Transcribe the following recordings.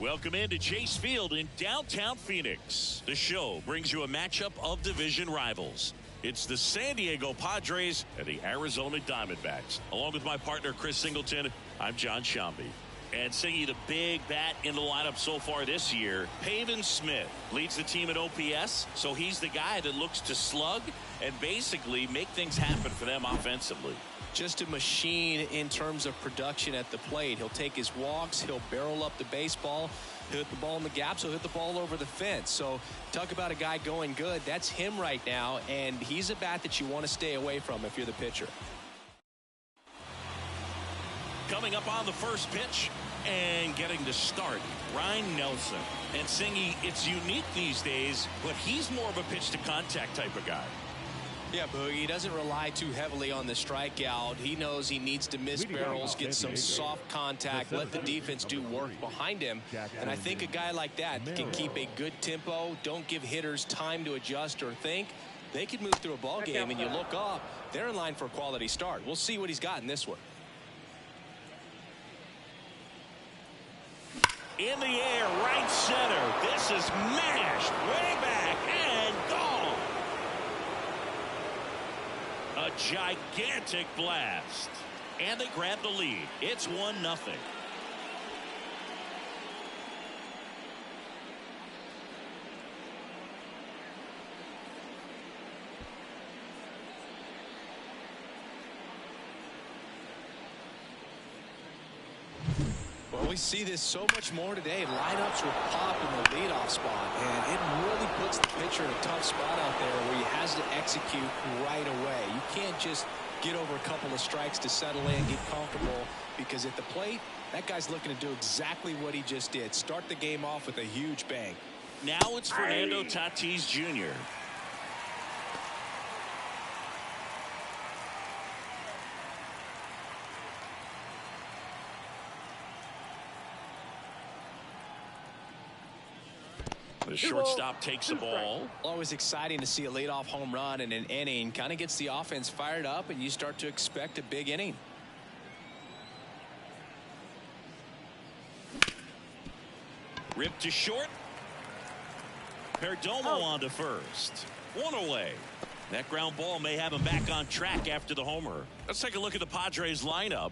Welcome into Chase Field in downtown Phoenix. The show brings you a matchup of division rivals. It's the San Diego Padres and the Arizona Diamondbacks. Along with my partner Chris Singleton, I'm John Shambi. And singing the big bat in the lineup so far this year, Pavin Smith leads the team at OPS, so he's the guy that looks to slug and basically make things happen for them offensively. Just a machine in terms of production at the plate. He'll take his walks, he'll barrel up the baseball, he'll hit the ball in the gaps, he'll hit the ball over the fence. So talk about a guy going good. That's him right now, and he's a bat that you want to stay away from if you're the pitcher. Coming up on the first pitch and getting to start, Ryan Nelson. And Singy, it's unique these days, but he's more of a pitch to contact type of guy. Yeah, Boogie, he doesn't rely too heavily on the strikeout. He knows he needs to miss barrels, get some soft contact, let the defense do work behind him. And I think a guy like that can keep a good tempo, don't give hitters time to adjust or think. They could move through a ball game, and you look up, they're in line for a quality start. We'll see what he's got in this one. In the air, right center. This is mashed way back and gone. A gigantic blast. And they grab the lead. It's 1-0. Well, we see this so much more today. Lineups will pop in the leadoff spot, and it really puts the pitcher in a tough spot out there where he has to execute right away. You can't just get over a couple of strikes to settle in, get comfortable, because at the plate, that guy's looking to do exactly what he just did. Start the game off with a huge bang. Now it's Fernando Tatis Jr. The shortstop takes the ball. Always exciting to see a leadoff home run in an inning. Kind of gets the offense fired up, and you start to expect a big inning. Ripped to short. Perdomo on to first. One away. That ground ball may have him back on track after the homer. Let's take a look at the Padres lineup.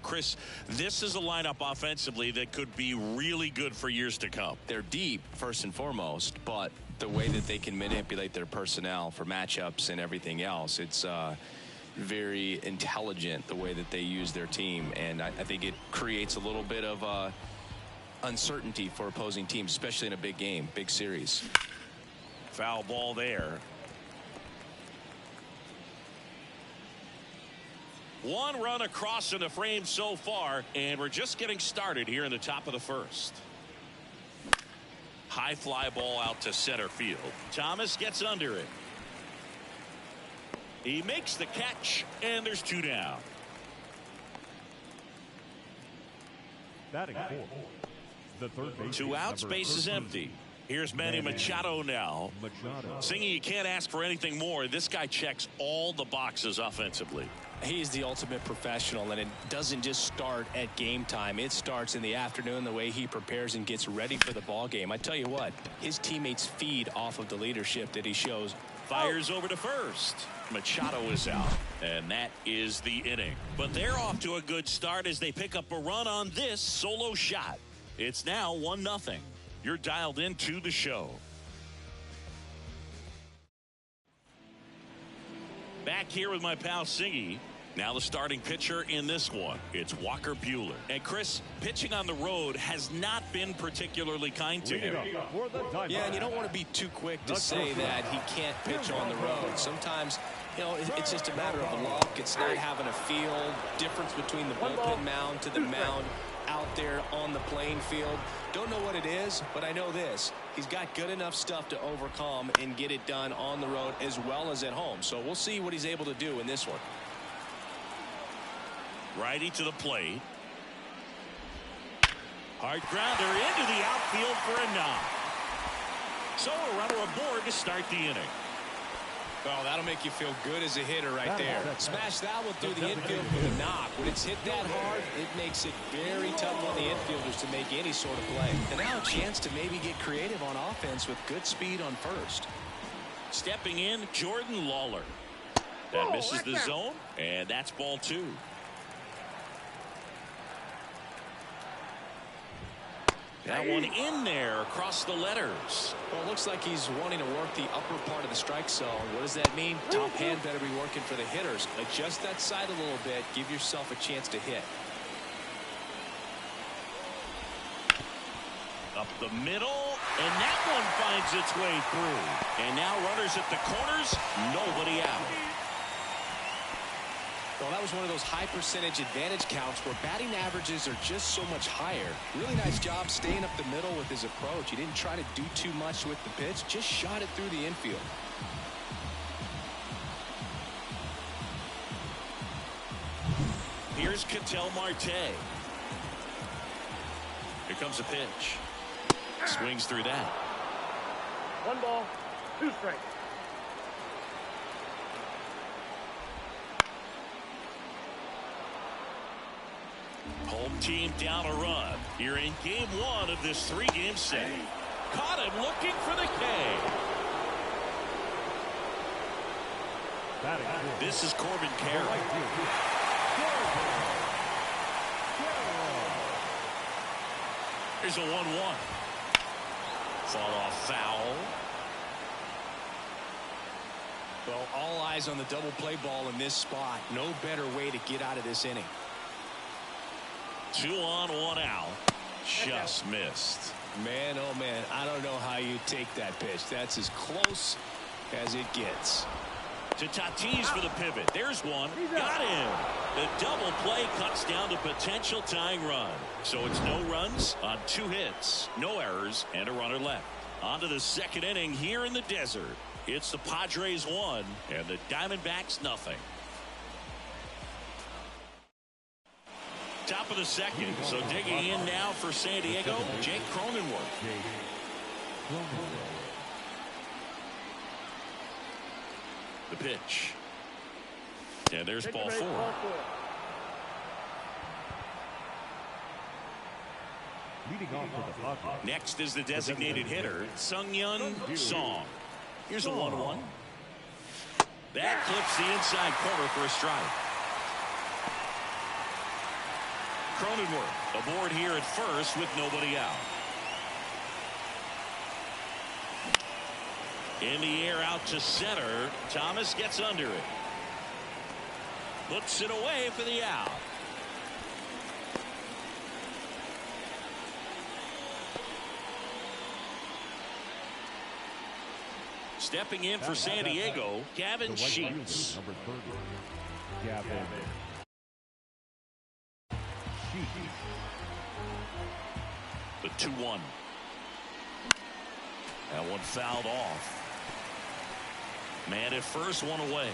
Chris, this is a lineup offensively that could be really good for years to come. They're deep, first and foremost, but the way that they can manipulate their personnel for matchups and everything else, it's very intelligent the way that they use their team, and I think it creates a little bit of uncertainty for opposing teams, especially in a big game, big series. Foul ball there. One run across in the frame so far, and we're just getting started here in the top of the first. High fly ball out to center field. Thomas gets under it. He makes the catch, and there's 2 down. Batting fourth, the third base. 2 outs, base is empty. Here's Manny Machado now. Singing, you can't ask for anything more. This guy checks all the boxes offensively. He's the ultimate professional, and it doesn't just start at game time. It starts in the afternoon, the way he prepares and gets ready for the ball game. I tell you what, his teammates feed off of the leadership that he shows. Fires over to first. Machado is out, and that is the inning. But they're off to a good start as they pick up a run on this solo shot. It's now 1-0. You're dialed into the show. Back here with my pal Singy. Now the starting pitcher in this one. It's Walker Buehler. And Chris, pitching on the road has not been particularly kind to him. Yeah, and you don't want to be too quick to say that he can't pitch on the road. Sometimes, you know, it's just a matter of luck. It's not having a feel. Difference between the bullpen mound to the mound out there on the playing field. Don't know what it is, but I know this. He's got good enough stuff to overcome and get it done on the road as well as at home. So we'll see what he's able to do in this one. Righty to the plate. Hard grounder into the outfield for a knock. So a runner aboard to start the inning. Oh, that'll make you feel good as a hitter right there. Smash that will do the infield with a knock. When it's hit that hard, it makes it very tough on the infielders to make any sort of play. And now a chance to maybe get creative on offense with good speed on first. Stepping in, Jordan Lawler. That misses the zone, and that's ball 2. That one in there across the letters. Well, it looks like he's wanting to work the upper part of the strike zone. What does that mean? Top hand better be working for the hitters. Adjust that side a little bit. Give yourself a chance to hit. Up the middle, and that one finds its way through. And now runners at the corners, nobody out. Well, that was one of those high percentage advantage counts where batting averages are just so much higher. Really nice job staying up the middle with his approach. He didn't try to do too much with the pitch, just shot it through the infield. Here's Ketel Marte. Here comes a pitch. Swings through that. 1 ball, 2 strikes. Home team down a run. Here in game 1 of this 3-game set. Caught him looking for the K. This is Corbin Carroll. Here's a 1-1. Fall off foul. Well, all eyes on the double play ball in this spot. No better way to get out of this inning. 2 on, 1 out. Just missed. Man, oh man, I don't know how you take that pitch. That's as close as it gets. To Tatis for the pivot. There's one. Got him. The double play cuts down the potential tying run. So it's no runs on 2 hits, no errors, and a runner left. On to the 2nd inning here in the desert. It's the Padres 1 and the Diamondbacks nothing. Top of the 2nd. So digging in now for San Diego, Jake Cronenworth. The pitch. And there's ball 4. Next is the designated hitter, Sung-Yun Song. Here's a 1-1. That clips the inside corner for a strike. Cronenworth aboard here at first with nobody out. In the air out to center. Thomas gets under it. Puts it away for the out. Stepping in for San Diego, Gavin Sheets. Number 30, Gavin. The 2-1. That one fouled off. Man at first, one away.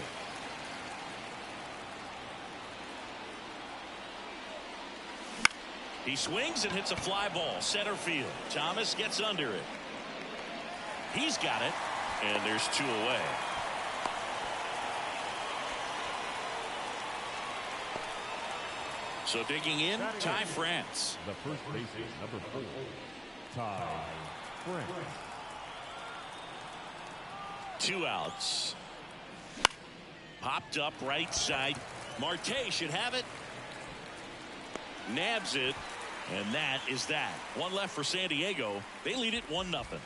He swings and hits a fly ball center field. Thomas gets under it. He's got it, and there's 2 away. So digging in, Ty France. The first baseman, number 4, Ty France. 2 outs. Popped up right side. Marte should have it. Nabs it. And that is that. 1 left for San Diego. They lead it 1-0.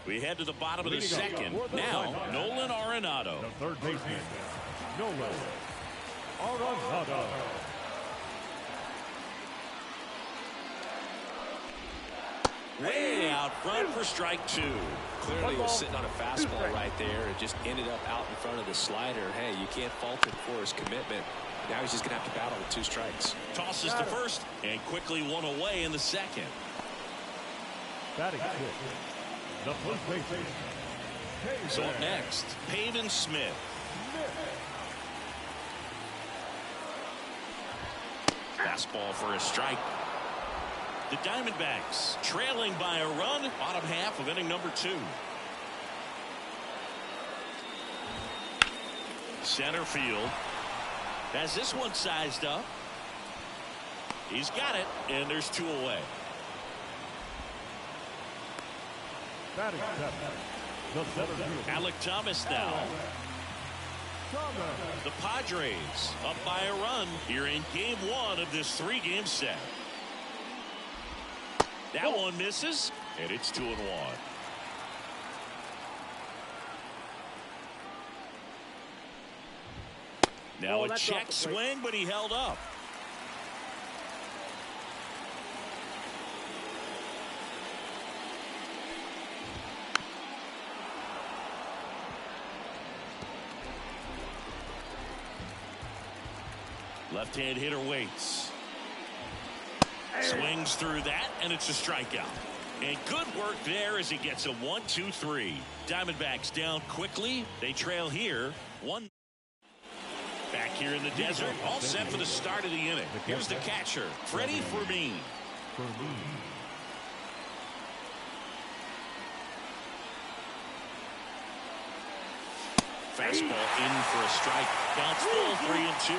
We head to the bottom of the 2nd. Now, Nolan Arenado. The third baseman, Nolan Arenado. Way out front for strike 2. Clearly was sitting on a fastball right there. It just ended up out in front of the slider. Hey, you can't fault him for his commitment. Now he's just going to have to battle with 2 strikes. Tosses to first and quickly 1 away in the 2nd. Batting 6th, the first baseman. So up next, Pavin Smith. Fastball for a strike. The Diamondbacks trailing by a run, bottom half of inning number 2. Center field has this one sized up. He's got it, and there's 2 away. Batting seven, the center fielder, Alec Thomas now. The Padres up by a run here in game 1 of this 3-game set. That one misses, and it's 2-1. Now a check swing, but he held up. Left-hand hitter waits. Swings through that, and it's a strikeout. And good work there as he gets a 1-2-3. Diamondbacks down quickly. They trail here. 1. Back here in the desert, all set for the start of the inning. Here's the catcher, Freddie Fermin. Fastball in for a strike. Counts full 3-2.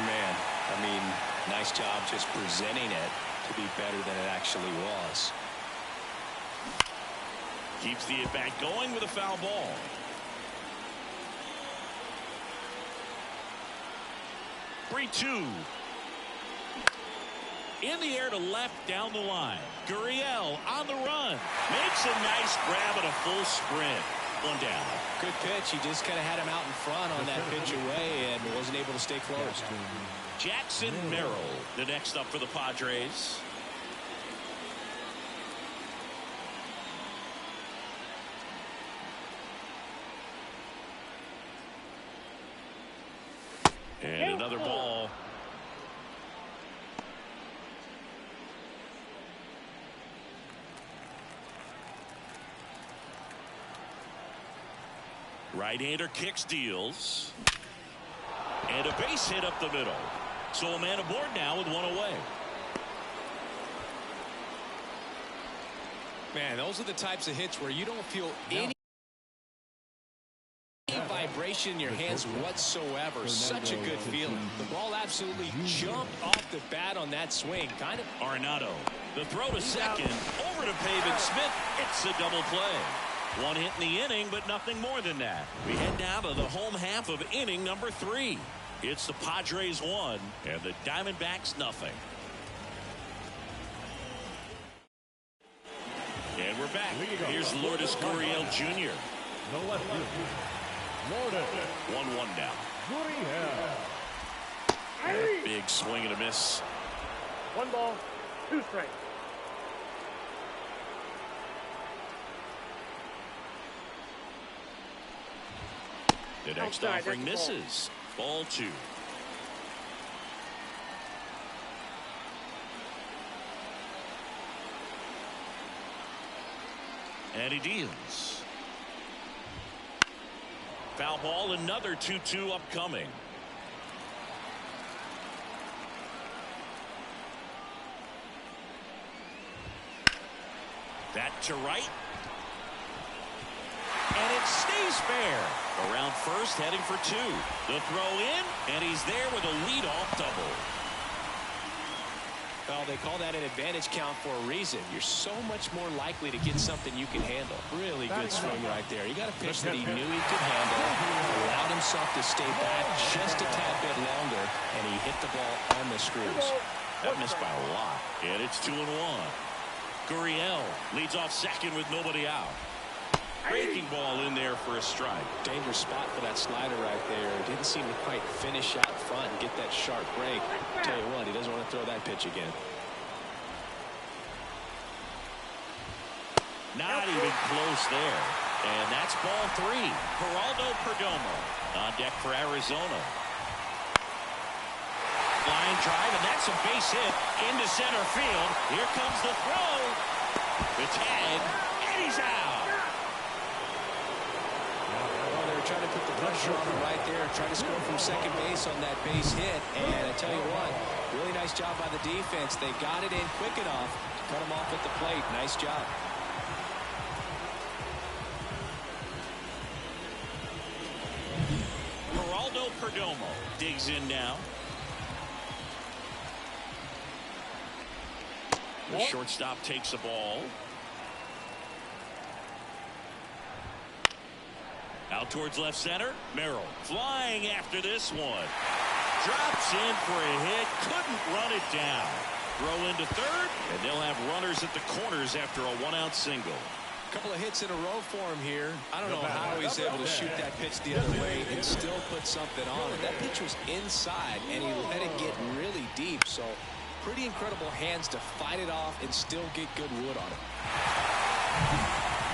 Man, I mean, nice job just presenting it to be better than it actually was. Keeps the at-bat going with a foul ball. Three-2. In the air to left down the line. Gurriel on the run. Makes a nice grab at a full sprint. 1 down. Good pitch. He just kind of had him out in front on that pitch away and wasn't able to stay close. Jackson Merrill, the next up for the Padres. And another ball. Right-hander kicks, deals. And a base hit up the middle. So a man aboard now with 1 away. Man, those are the types of hits where you don't feel any vibration in your hands whatsoever. Such a good feeling. The ball absolutely jumped off the bat on that swing. Kind of. Arenado. The throw to second. Over to Pavin Smith. It's a double play. 1 hit in the inning, but nothing more than that. We head now to the home half of inning number 3. It's the Padres 1 and the Diamondbacks nothing. And we're back. Here's Lourdes Gurriel Jr. the left fielder, Lourdes 1-1 now. Gurriel. Big swing and a miss. 1 ball, 2 strikes. The next offering misses. Ball 2. And he deals. Foul ball, another 2-2 upcoming. That to right. And it stays fair. Around first, heading for 2. The throw in, and he's there with a leadoff double. Well, they call that an advantage count for a reason. You're so much more likely to get something you can handle. Really good swing right there. You got a pitch that he knew he could handle, allowed himself to stay back just a tad bit longer, and he hit the ball on the screws. That missed by a lot. And it's 2-1. Gurriel leads off second with nobody out. Breaking ball in there for a strike. Dangerous spot for that slider right there. Didn't seem to quite finish out front and get that sharp break. Tell you what, he doesn't want to throw that pitch again. Not even close there. And that's ball 3. Geraldo Perdomo on deck for Arizona. Line drive, and that's a base hit into center field. Here comes the throw. The tag, and he's out. trying to put the pressure on him right there, try to score from second base on that base hit. And I tell you what, really nice job by the defense. They got it in quick enough to cut him off at the plate. Nice job. Geraldo Perdomo digs in now. The shortstop takes the ball. Out towards left center. Merrill flying after this one. Drops in for a hit. Couldn't run it down. Throw into third, and they'll have runners at the corners after a one-out single. Couple of hits in a row for him here. I don't know how he's able to shoot that pitch the other way and still put something on it. That pitch was inside, and he let it get really deep. So pretty incredible hands to fight it off and still get good wood on it.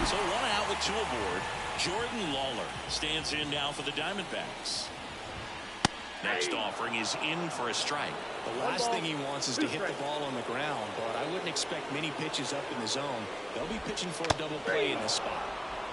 So one out with two aboard. Jordan Lawler stands in now for the Diamondbacks. Next offering is in for a strike. The last thing he wants is to hit the ball on the ground, but I wouldn't expect many pitches up in the zone. They'll be pitching for a double play in this spot.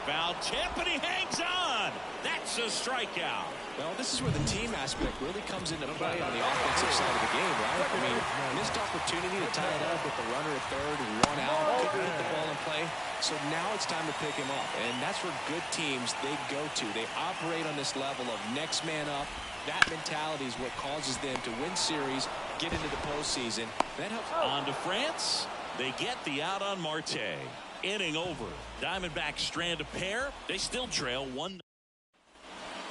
Foul tip, and he hangs on. That's a strikeout. Well, this is where the team aspect really comes into play on the offensive side of the game, right? I mean, missed opportunity to tie it up with the runner at third and one out. Couldn't hit the ball in play. So now it's time to pick him up. And that's where good teams, they go to. They operate on this level of next man up. That mentality is what causes them to win series, get into the postseason. That helps. On to France. They get the out on Marte. Inning over. Diamondbacks strand a pair. They still trail 1.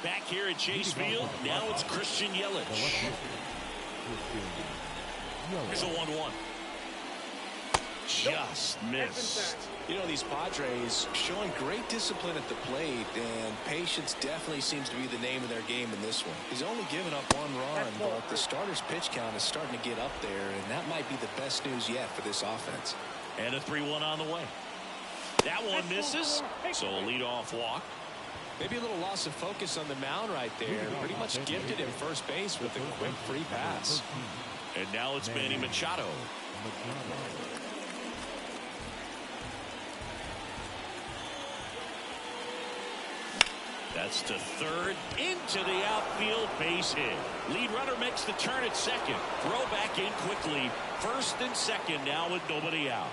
Back here at Chase Field. Now it's Christian Yelich. Here's a 1-1. Just missed. You know, these Padres showing great discipline at the plate, and patience definitely seems to be the name of their game in this one. He's only given up one run, but the starter's pitch count is starting to get up there, and that might be the best news yet for this offense. And a 3-1 on the way. That one misses, so a leadoff walk. Maybe a little loss of focus on the mound right there. Pretty much gifted him first base with a quick free pass. And now it's Manny Machado. That's to third, into the outfield, base hit. Lead runner makes the turn at second. Throw back in quickly. First and second now with nobody out.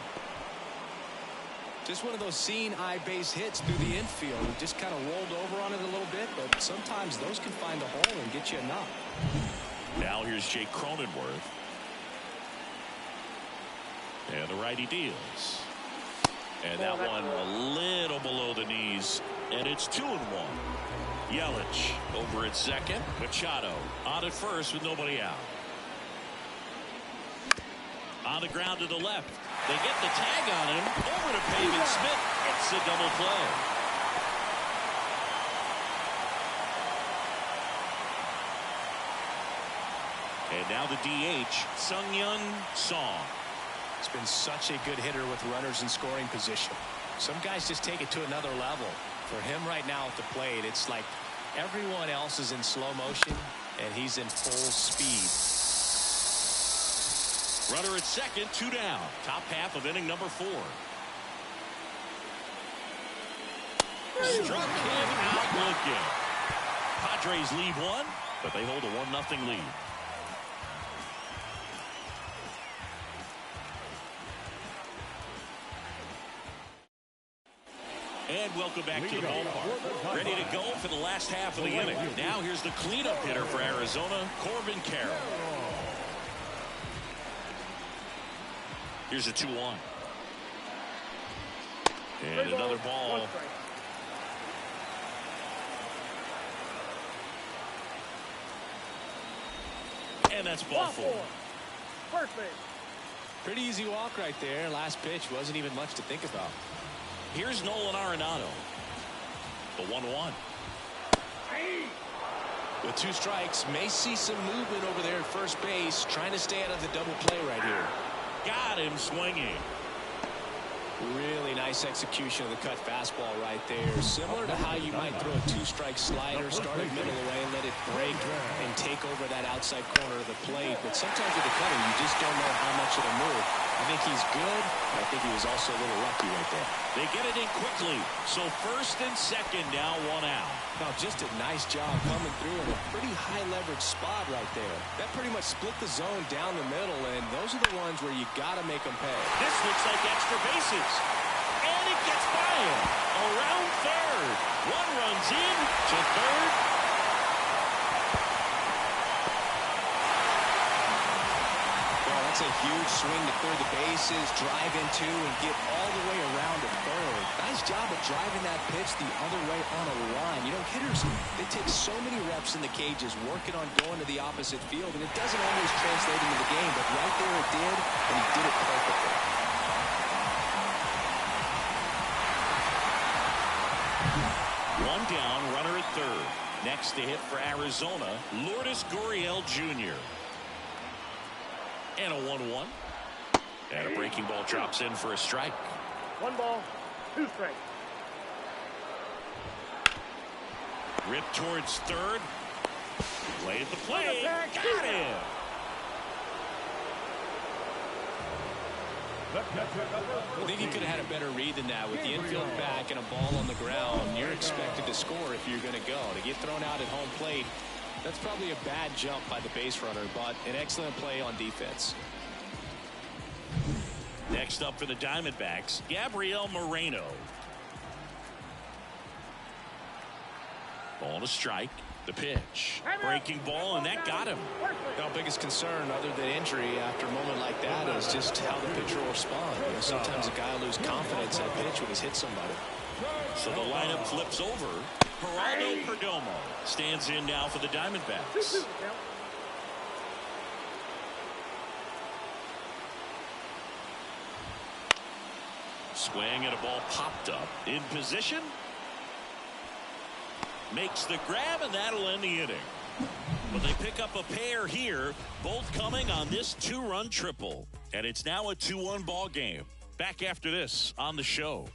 Just one of those seeing eye base hits through the infield. He just kind of rolled over on it a little bit, but sometimes those can find a hole and get you a knock. Now here's Jake Cronenworth. And the righty deals. And that one a little below the knees. And it's 2-1. Yelich over at second. Machado on at first with nobody out. On the ground to the left. They get the tag on him. Over to Pavin Smith. It's a double play. And now the DH, Sung-Yun Song. It's been such a good hitter with runners in scoring position. Some guys just take it to another level. For him right now at the plate, it's like everyone else is in slow motion, and he's in full speed. Runner at second, 2 down. Top half of inning number 4. Struck him out looking. Padres lead 1, but they hold a 1-0 lead. And welcome back to the ballpark. Ready to go for the last half of the inning. Now here's the cleanup hitter for Arizona, Corbin Carroll. Here's a 2-1. And another ball. And that's ball 4. First base. Pretty easy walk right there. Last pitch wasn't even much to think about. Here's Nolan Arenado. The 1-1. With 2 strikes, may see some movement over there at first base, trying to stay out of the double play right here. Got him swinging. Really nice execution of the cut fastball right there. Similar to how you might throw a 2-strike slider, start it middle away, let it break and take over that outside corner of the plate. But sometimes with the cutter, you just don't know how much it'll move. I think he's good, but I think he was also a little lucky right there. They get it in quickly. So first and second, now one out. Now, just a nice job coming through in a pretty high leverage spot right there. That pretty much split the zone down the middle, and those are the ones where you got to make them pay. This looks like extra bases. And it gets by him. Around third. One runs in to third. Well, that's a huge swing to clear the bases, drive into, and get all the way around to third. Nice job of driving that pitch the other way on a line. You know, hitters, they take so many reps in the cages working on going to the opposite field, and it doesn't always translate into the game, but right there it did, and he did it perfectly. One down, runner at third. Next to hit for Arizona, Lourdes Gurriel Jr. And a 1-1. And a breaking ball drops in for a strike. 1 ball, 2 strikes. Rip towards third. Play at the plate. Got him. I think he could have had a better read than that. With the infield back and a ball on the ground, you're expected to score if you're going to go. To get thrown out at home plate, that's probably a bad jump by the base runner, but an excellent play on defense. Next up for the Diamondbacks, Gabriel Moreno. Ball to strike. The pitch. Breaking ball, and that got him. Now, biggest concern other than injury after a moment like that is just how the pitcher will respond. You know, sometimes a guy will lose confidence in a pitch when he's hit somebody. So the lineup flips over. Geraldo Perdomo stands in now for the Diamondbacks. Swing and a ball popped up. In position. Makes the grab, and that'll end the inning. But they pick up a pair here, both coming on this 2-run triple. And it's now a 2-1 ball game. Back after this on the show.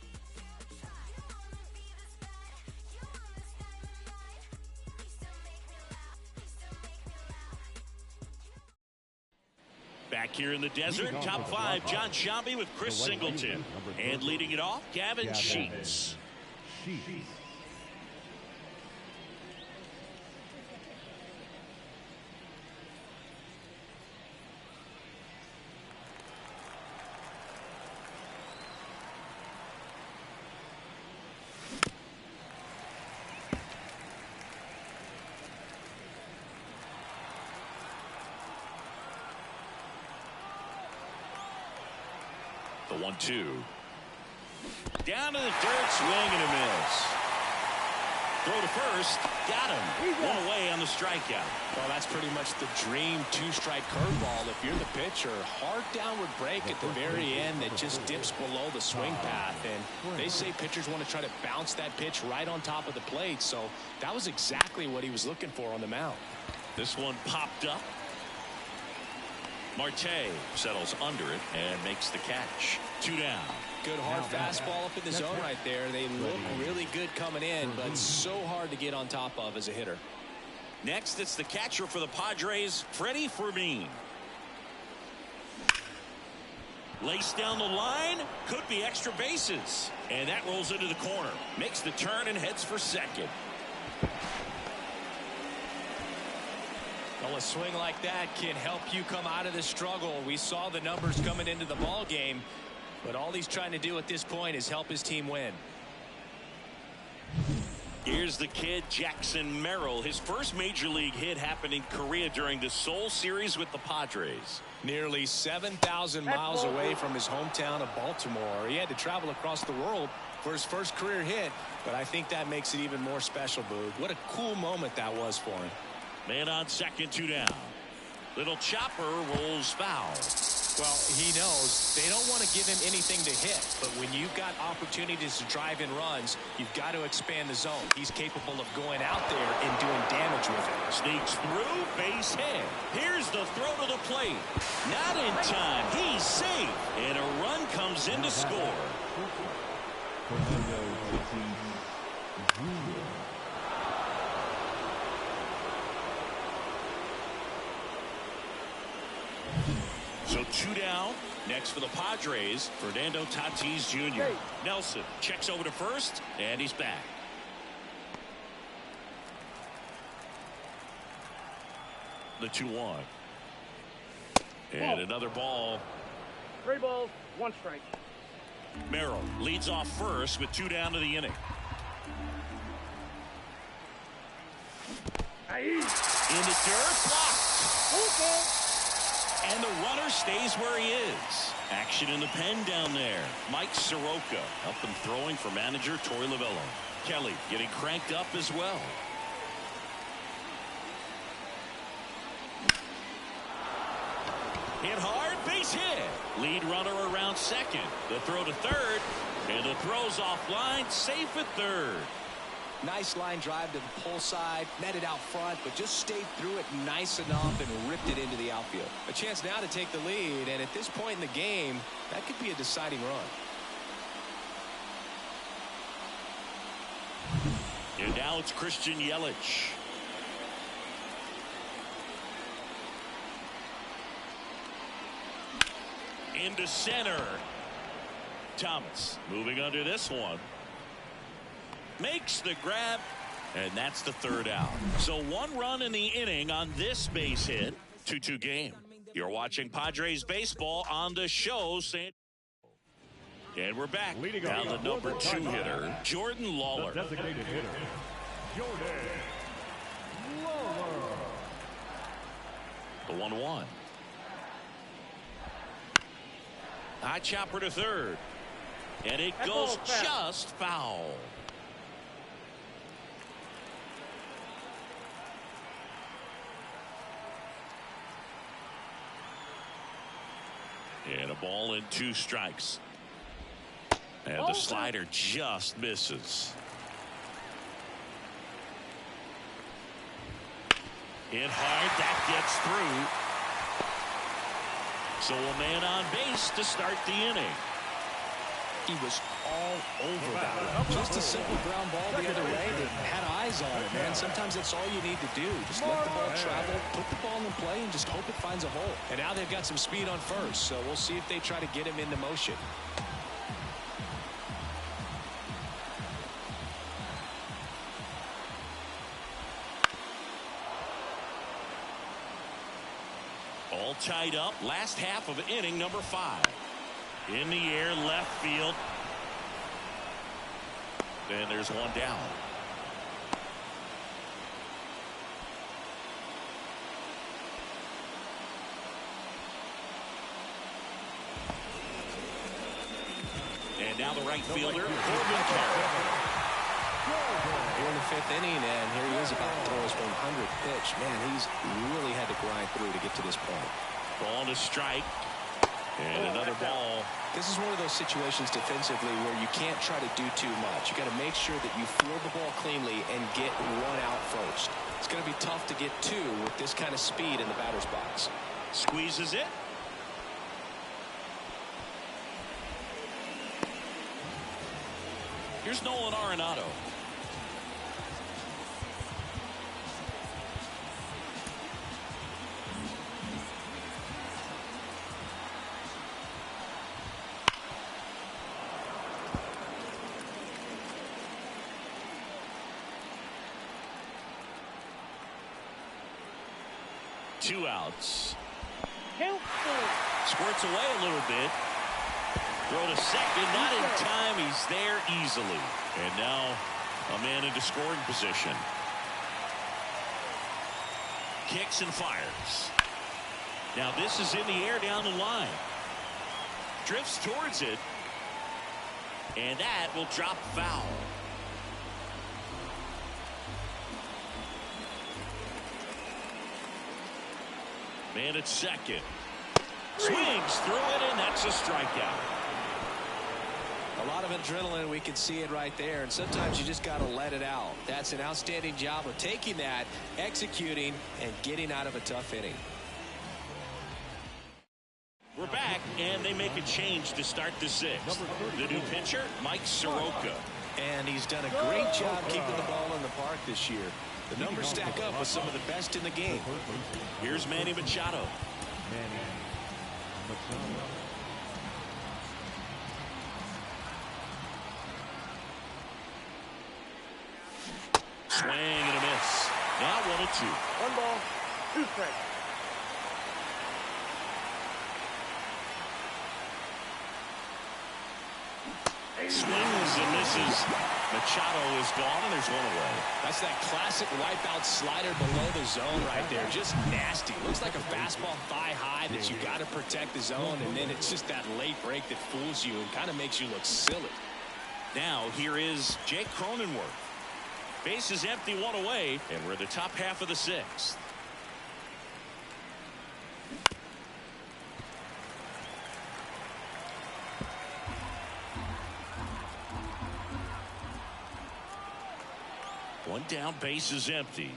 Back here in the desert, top 5, John Shambi with Chris Singleton. And leading it off, Gavin Sheets. The 1-2. Down to the dirt, swing and a miss. Throw to first, got him. One away on the strikeout. Well, that's pretty much the dream 2-strike curveball. If you're the pitcher, hard downward break at the very end that just dips below the swing path. And they say pitchers want to try to bounce that pitch right on top of the plate. So that was exactly what he was looking for on the mound. This one popped up. Marte settles under it and makes the catch. 2 down. Good hard fastball up in the zone right there. They look really good coming in, but so hard to get on top of as a hitter. Next, it's the catcher for the Padres, Freddie Fermin. Laced down the line, could be extra bases. And that rolls into the corner. Makes the turn and heads for second. Well, a swing like that can help you come out of the struggle. We saw the numbers coming into the ball game, but all he's trying to do at this point is help his team win. Here's the kid, Jackson Merrill. His first major league hit happened in Korea during the Seoul series with the Padres. Nearly 7,000 miles away from his hometown of Baltimore. He had to travel across the world for his first career hit, but I think that makes it even more special, Boog. What a cool moment that was for him. Man on second, 2 down. Little chopper rolls foul. Well, he knows they don't want to give him anything to hit, but when you've got opportunities to drive in runs, you've got to expand the zone. He's capable of going out there and doing damage with it. Sneaks through, base hit. Here's the throw to the plate. Not in time. He's safe. And a run comes in to score. So 2 down, Next for the Padres, Fernando Tatis Jr. Nelson checks over to first, and he's back. The 2-1. And another ball. 3 balls, 1 strike. Merrill leads off first with 2 down to the inning. In the dirt, blocked. And the runner stays where he is. Action in the pen down there. Mike Soroka up and throwing for manager Torey Lovullo. Kelly getting cranked up as well. Hit hard, base hit. Lead runner around second. The throw to third. And the throw's offline, safe at third. Nice line drive to the pull side, met it out front, but just stayed through it nice enough and ripped it into the outfield. A chance now to take the lead, and at this point in the game, that could be a deciding run. And now it's Christian Yelich. Into center. Thomas moving under this one. Makes the grab, and that's the third out. So 1 run in the inning on this base hit. 2-2 game. You're watching Padres baseball on the show. And we're back. Now the number 2 hitter, Jordan Lawler. The designated hitter, Jordan Lawler. The 1-1. High chopper to third. And it goes just foul. And a ball and 2 strikes. And the slider just misses. Hit hard, that gets through. So a man on base to start the inning. He was all over that one. Just a simple ground ball the other way that had eyes on it, man. Sometimes that's all you need to do. Just let the ball travel, put the ball in play, and just hope it finds a hole. And now they've got some speed on first, so we'll see if they try to get him into motion. All tied up. Last half of inning number 5. In the air, left field. And there's 1 down. And now the right fielder, Corbin Carroll. We're in the 5th inning, and here he is about to throw his 100th pitch. Man, he's really had to grind through to get to this point. Ball to strike. And another ball. This is one of those situations defensively where you can't try to do too much. You got to make sure that you field the ball cleanly and get 1 out first. It's going to be tough to get 2 with this kind of speed in the batter's box. Squeezes it. Here's Nolan Arenado. Two outs. Squirts away a little bit. Throw to second, not in time. He's there easily. And now a man into scoring position. Kicks and fires. Now this is in the air down the line. Drifts towards it. And that will drop foul. Man at second. Swings through it, and that's a strikeout. A lot of adrenaline, we can see it right there, and sometimes you just got to let it out. That's an outstanding job of taking that, executing, and getting out of a tough inning. We're back, and they make a change to start the 6th. The new pitcher, Mike Soroka. And he's done a great job keeping the ball in the park this year. The numbers stack up with some of the best in the game. Here's Manny Machado. Manny Machado. Swing and a miss. Now 1-2. 1 ball, 2 strikes. Swings and misses. Machado is gone, and there's 1 away. That's that classic wipeout slider below the zone right there. Just nasty. Looks like a fastball thigh high that you got to protect the zone, and then it's just that late break that fools you and kind of makes you look silly. Now here is Jake Cronenworth. Base is empty, 1 away, and we're in the top half of the 6th. One down, base is empty.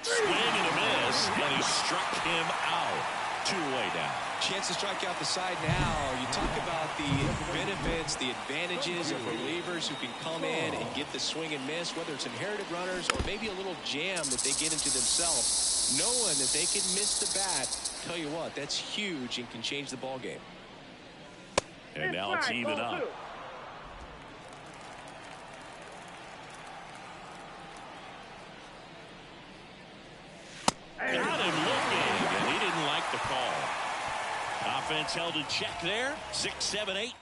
Swing and a miss, and he struck him out. 2 away now. Chance to strike out the side now. You talk about the benefits, the advantages of relievers who can come in and get the swing and miss, whether it's inherited runners or maybe a little jam that they get into themselves. Knowing that they can miss the bat, tell you what, that's huge and can change the ball game. And now it's even up. Got him looking, and he didn't like the call. Offense held in check there. 6, 7, 8.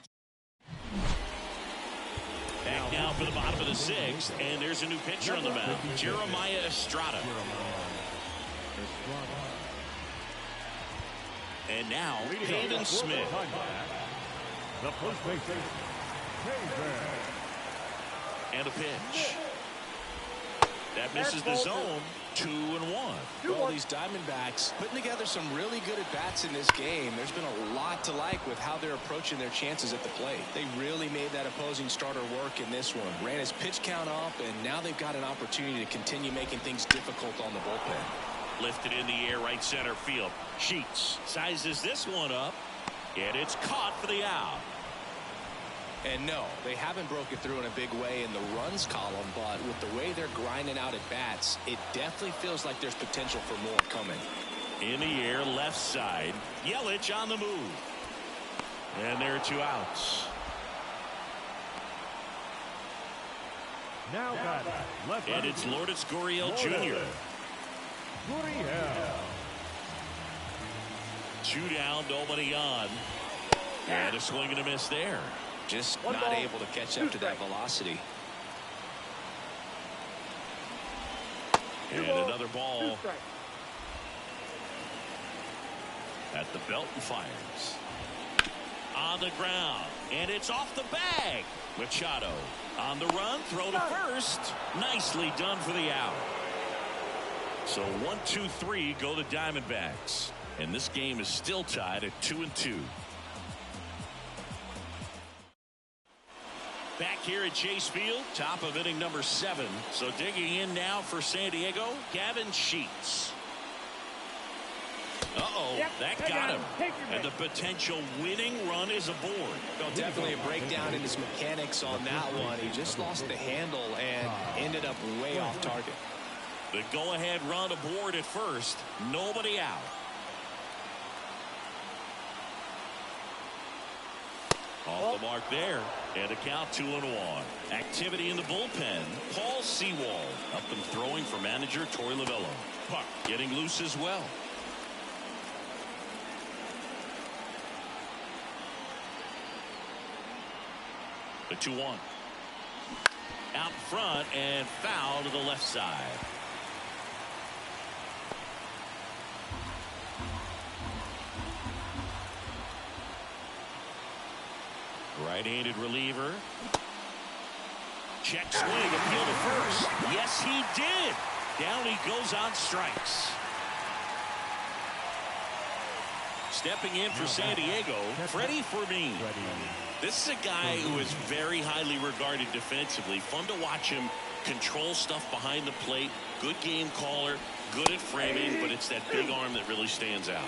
Back now for the bottom of the 6th, and there's a new pitcher on the mound, Jeremiah Estrada. And now Hayden Smith. The first baseman, And a pitch. That misses the zone. 2-1. Well, these Diamondbacks putting together some really good at-bats in this game. There's been a lot to like with how they're approaching their chances at the plate. They really made that opposing starter work in this one. Ran his pitch count up, and now they've got an opportunity to continue making things difficult on the bullpen. Lifted in the air, right center field. Sheets sizes this one up, and it's caught for the out. And no, they haven't broken through in a big way in the runs column, but with the way they're grinding out at bats, it definitely feels like there's potential for more coming. In the air, left side. Yelich on the move. And there are 2 outs. now got left. And it's Lourdes Gurriel Jr. Gurriel. 2 down, nobody on. And a swing and a miss there. Just not able to catch up to that velocity. And another ball at the belt and fires. On the ground, and it's off the bag. Machado on the run, throw to first. Nicely done for the out. So 1, 2, 3 go the Diamondbacks. And this game is still tied at 2-2. Back here at Chase Field, top of inning number 7. So digging in now for San Diego, Gavin Sheets. That got him. And the potential winning run is aboard. Well, definitely a breakdown in his mechanics on that one. He just lost the handle and ended up way off target. The go-ahead run aboard at first. Nobody out. Off the mark there, and a count 2-1. Activity in the bullpen. Paul Sewald up and throwing for manager Torey Lovullo. Puck getting loose as well. The 2-1. Out front and foul to the left side. Right-handed reliever. Check swing, appeal to first. Yes, he did. Down he goes on strikes. Stepping in for San Diego, Freddie Fermin. This is a guy who is very highly regarded defensively. Fun to watch him control stuff behind the plate. Good game caller, good at framing, but it's that big arm that really stands out.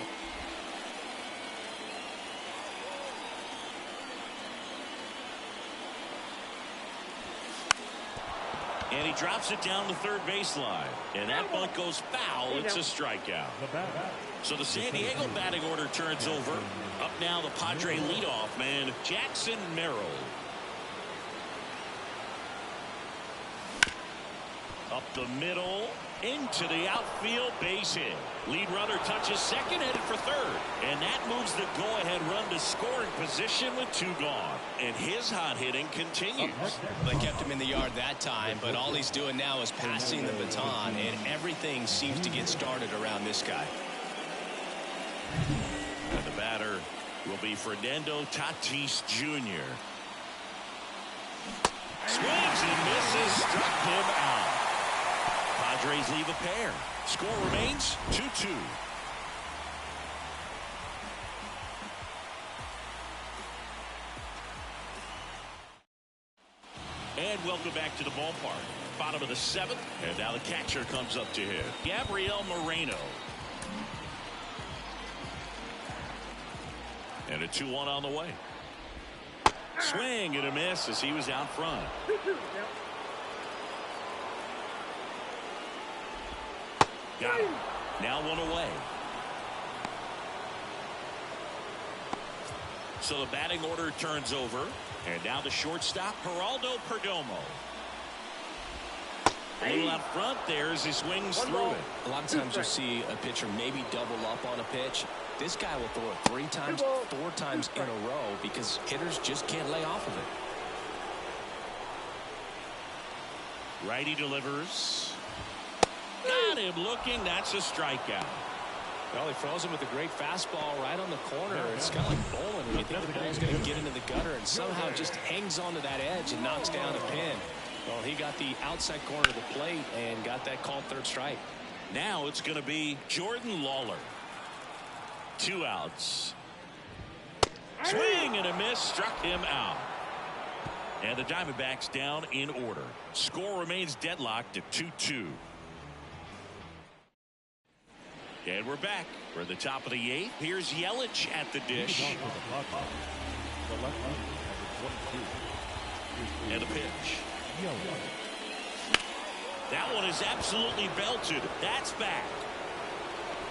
And he drops it down the third baseline. And that bunt goes foul. It's a strikeout. So the San Diego batting order turns over. Up now the Padre leadoff man, Jackson Merrill. Up the middle, into the outfield, base hit. Lead runner touches second, headed for third. And that moves the go-ahead run to scoring position with 2 gone. And his hot hitting continues. They kept him in the yard that time, but all he's doing now is passing the baton, and everything seems to get started around this guy. And the batter will be Fernando Tatis Jr. Swings and misses, struck him out. Padres leave a pair. Score remains 2-2. And welcome back to the ballpark. Bottom of the 7th, and now the catcher comes up to hit. Gabriel Moreno. And a 2-1 on the way. Swing and a miss as he was out front. Got him. Now 1 away. So the batting order turns over. And now the shortstop, Geraldo Perdomo. A little out front there as he swings through it. A lot of times you'll see a pitcher maybe double up on a pitch. This guy will throw it 3 times, 4 times in a row because hitters just can't lay off of it. Righty delivers. Got him looking. That's a strikeout. Well, he throws him with a great fastball right on the corner. It's kind of like bowling when you think the ball's going to get into the gutter and somehow just hangs onto that edge and knocks down a pin. Well, he got the outside corner of the plate and got that called 3rd strike. Now it's going to be Jordan Lawler. 2 outs. Swing and a miss, struck him out. And the Diamondbacks down in order. Score remains deadlocked at 2-2. And we're back. We're at the top of the 8th. Here's Yelich at the dish. And a pitch. That one is absolutely belted. That's back.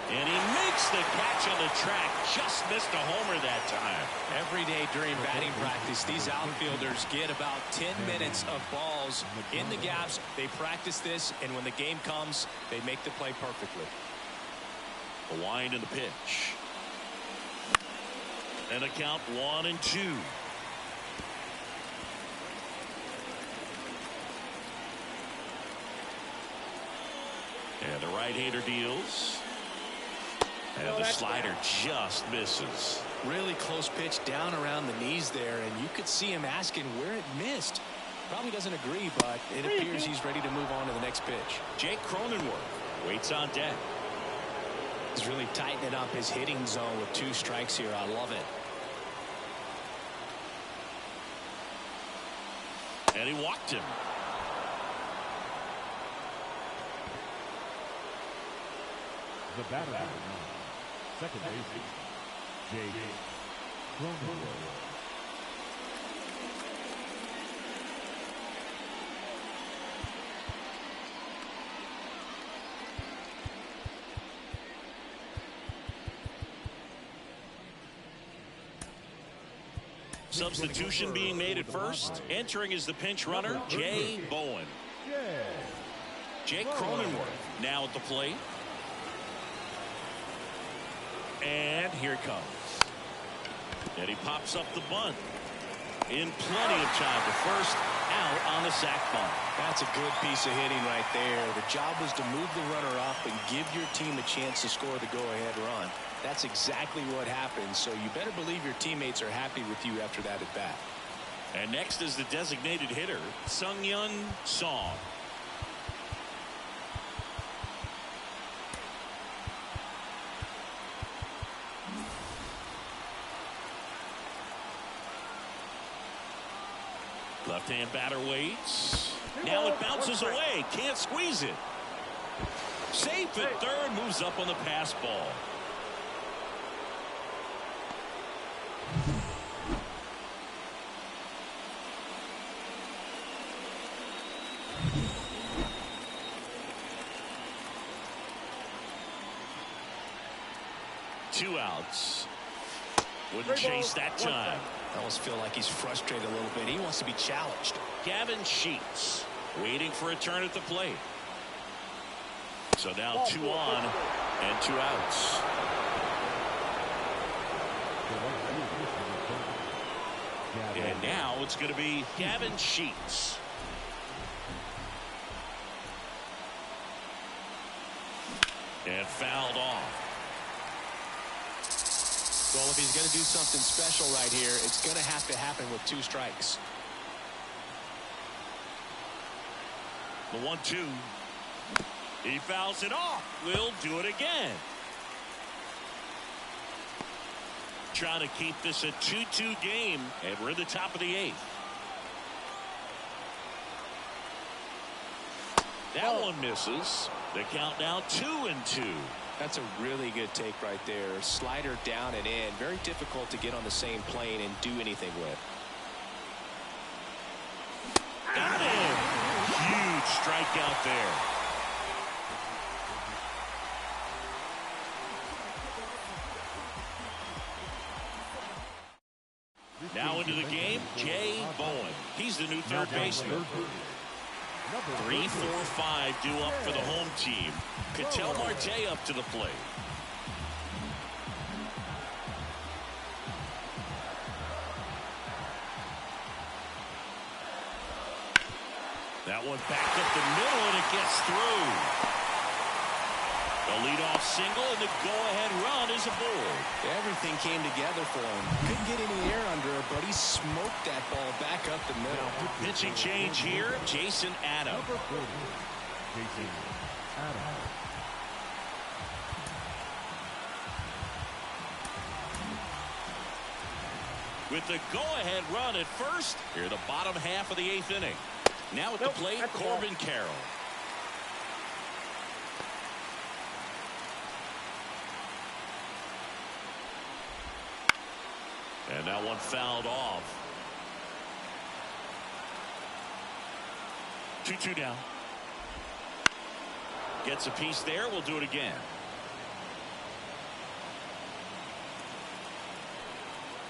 And he makes the catch on the track. Just missed a homer that time. Every day during batting practice, these outfielders get about 10 minutes of balls in the gaps. They practice this, and when the game comes, they make the play perfectly. The wind and the pitch. And a count 1-2. And the right-hander deals. And the slider just misses. Really close pitch down around the knees there, and you could see him asking where it missed. Probably doesn't agree, but it appears he's ready to move on to the next pitch. Jake Cronenworth waits on deck. He's really tightening up his hitting zone with 2 strikes here. I love it. And he walked him. The batter, second baseman, Jake Cronenworth. Substitution being made at first. Entering is the pinch runner, Jay Bowen. Jake Cronenworth now at the plate. And here it comes. And he pops up the bunt. In plenty of time to first, out on the sac bunt. That's a good piece of hitting right there. The job was to move the runner up and give your team a chance to score the go-ahead run. That's exactly what happened, so you better believe your teammates are happy with you after that at bat. And next is the designated hitter, Sung-Yun Song. Left-hand batter waits. Now it bounces away. Can't squeeze it. Safe at third. Moves up on the pass ball. Two outs. Wouldn't chase that time. I almost feel like he's frustrated a little bit. He wants to be challenged. Gavin Sheets waiting for a turn at the plate. So now 2 on and 2 outs. And now it's going to be Gavin Sheets. And fouled off. Well, if he's going to do something special right here, it's going to have to happen with 2 strikes. The 1-2. He fouls it off. We'll do it again. Trying to keep this a 2-2 game, and we're in the top of the 8th. That one misses. The count now 2-2. That's a really good take right there. Slider down and in. Very difficult to get on the same plane and do anything with. Got him. Huge strikeout there. Now into the game, Jay Bowen. He's the new third baseman. 3, 4, 5 due up for the home team. Ketel Marte up to the plate. That one back up the middle, and it gets through. The leadoff single, and the go-ahead run is aboard. Everything came together for him. Couldn't get any air under it, but he smoked that ball back up the middle. Pitching change here, Jason Adam. Jason Adam. With the go-ahead run at first, here the bottom half of the 8th inning. Now at the plate, Corbin Carroll. And that one fouled off. 2-2 down. Gets a piece there. We'll do it again.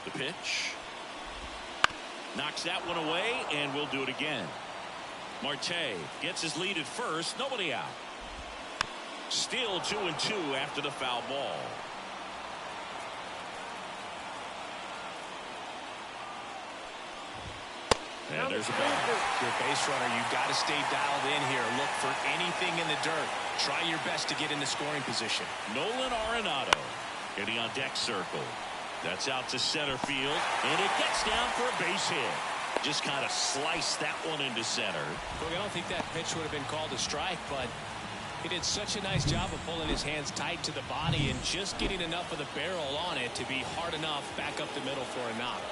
The pitch. Knocks that one away, and we'll do it again. Marte gets his lead at first. Nobody out. Still 2-2 after the foul ball. And there's a ball. Your base runner, you've got to stay dialed in here. Look for anything in the dirt. Try your best to get in the scoring position. Nolan Arenado getting on deck circle. That's out to center field, and it gets down for a base hit. Just kind of sliced that one into center. Look, I don't think that pitch would have been called a strike, but he did such a nice job of pulling his hands tight to the body and just getting enough of the barrel on it to be hard enough back up the middle for a knock.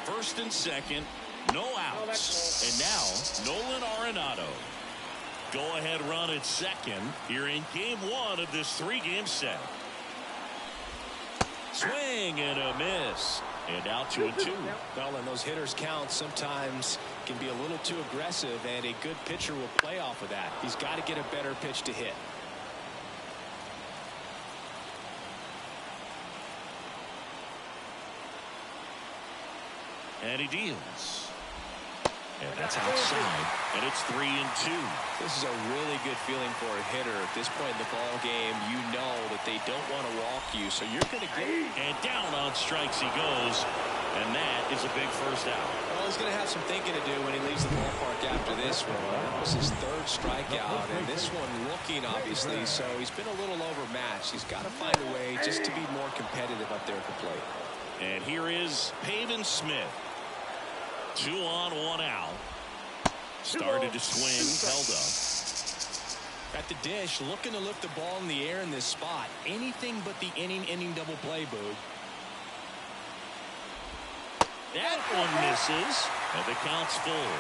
First and second, no outs. And now Nolan Arenado. Go-ahead run at second here in game 1 of this 3-game set. Swing and a miss. And now 2-2. Well, and those hitters count sometimes can be a little too aggressive, and a good pitcher will play off of that. He's got to get a better pitch to hit. And he deals. And that's outside. And it's 3-2. This is a really good feeling for a hitter. At this point in the ball game, you know that they don't want to walk you, so you're going to get. And down on strikes he goes. And that is a big first out. Well, he's going to have some thinking to do when he leaves the ballpark after this one. That was his 3rd strikeout, and this one looking, obviously, so he's been a little overmatched. He's got to find a way just to be more competitive up there at the plate. And here is Pavin Smith. 2 on, 1 out. Started to swing, held up. At the dish, looking to lift the ball in the air in this spot. Anything but the inning double play, Boog. That one misses, and the count's full.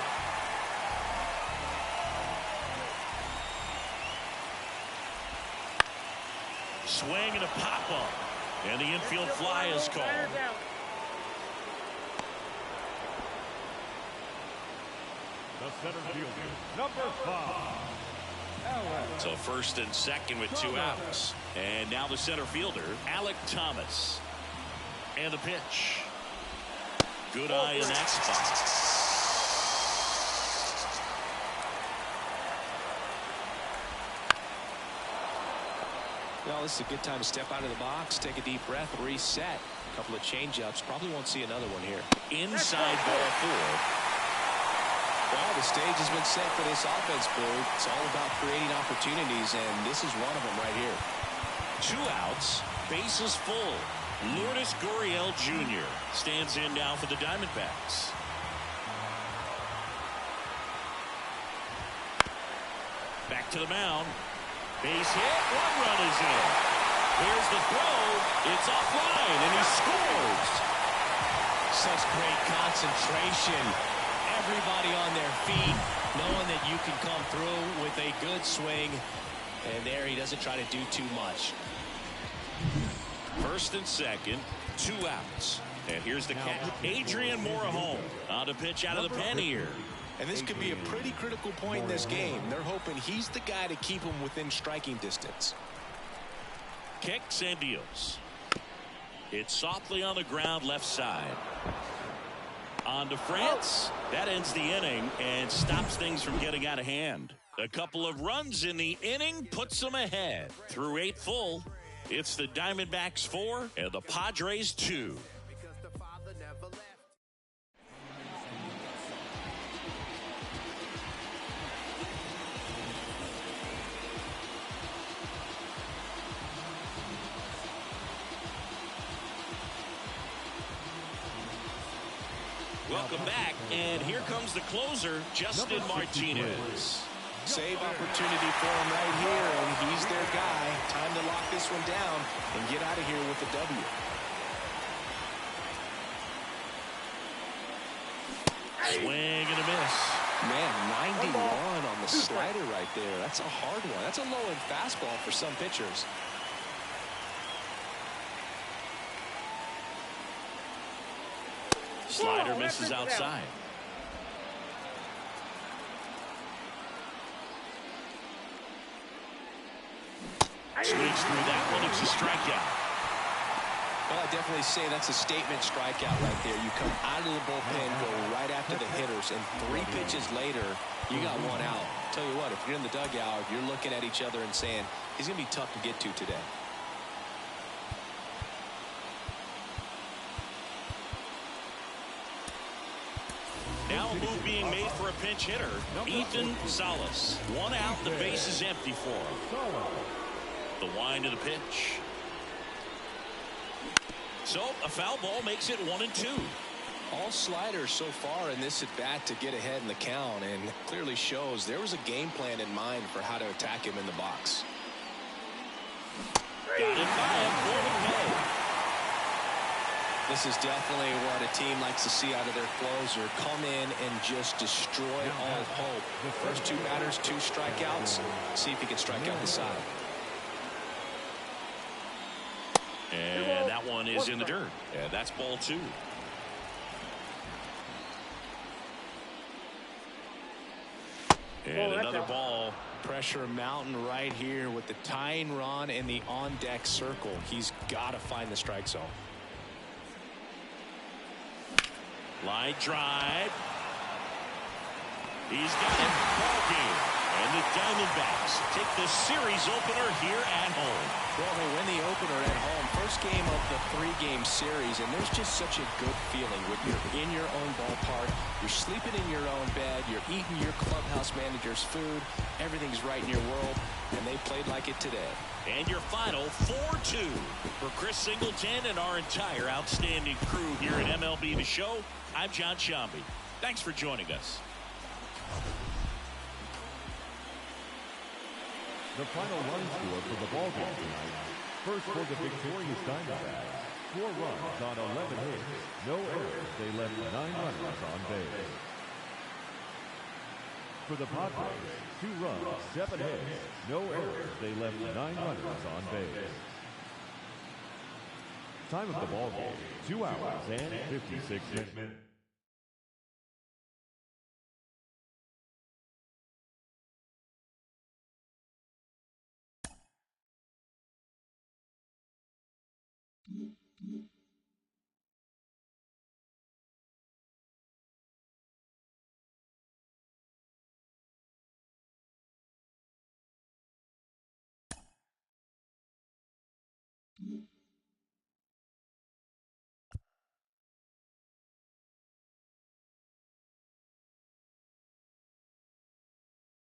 Swing and a pop-up, and the infield fly is called. The center fielder, number 5. So first and second with 2 outs. And now the center fielder, Alec Thomas. And the pitch. Good eye in that spot. Well, this is a good time to step out of the box, take a deep breath, reset. A couple of change-ups. Probably won't see another one here. Inside ball 4. Well, the stage has been set for this offense, Boo. It's all about creating opportunities, and this is one of them right here. 2 outs, bases full. Lourdes Gurriel Jr. stands in now for the Diamondbacks. Back to the mound. Base hit. 1 run is in. Here's the throw. It's offline, and he scores. Such great concentration. Everybody on their feet, knowing that you can come through with a good swing. And there he doesn't try to do too much. First and second, 2 outs. And here's the catch. Adrian Morejon on to pitch out of the pen here. And this could be a pretty critical point in this game. They're hoping he's the guy to keep him within striking distance. Kicks and deals. It's softly on the ground left side. On to France. That ends the inning and stops things from getting out of hand. A couple of runs in the inning puts them ahead. Through 8 full, it's the Diamondbacks 4 and the Padres 2. Welcome back, and here comes the closer, Justin Martinez. Save opportunity for him right here, and he's their guy. Time to lock this one down and get out of here with the W. Swing and a miss. Man, 91 on the slider right there. That's a hard one. That's a low-end fastball for some pitchers. Slider misses outside. Swings through that one. It's a strikeout. Well, I definitely say that's a statement strikeout right there. You come out of the bullpen, go right after the hitters, and 3 pitches later, you got 1 out. Tell you what, if you're in the dugout, you're looking at each other and saying, he's going to be tough to get to today. Now a move being made for a pinch hitter, Ethan Salas. 1 out, the base is empty for him. The wind of the pitch. So a foul ball makes it 1-2. All sliders so far in this at bat to get ahead in the count, and clearly shows there was a game plan in mind for how to attack him in the box. Got it by him for the pay. This is definitely what a team likes to see out of their closer. Come in and just destroy all hope. The first 2 batters, 2 strikeouts. See if he can strike out the side. And that one is in the dirt. Yeah, that's ball 2. And another ball. Pressure mountain right here with the tying run in the on-deck circle. He's got to find the strike zone. Line drive. He's got it. Ball game. And the Diamondbacks take the series opener here at home. Well, they win the opener at home. First game of the 3-game series, and there's just such a good feeling when you're in your own ballpark, you're sleeping in your own bed, you're eating your clubhouse manager's food, everything's right in your world, and they played like it today. And your final 4-2 for Chris Singleton and our entire outstanding crew here at MLB The Show. I'm John Shambi. Thanks for joining us. The final run score for the ball game tonight. First for the victorious Diamondbacks. 4 runs on 11 hits. No errors. They left 9 runners on base. For the Padres, 2 runs, 7 hits. No errors. They left 9 runners on base. Time of the ball game, 2 hours and 56 minutes. Mm-hmm.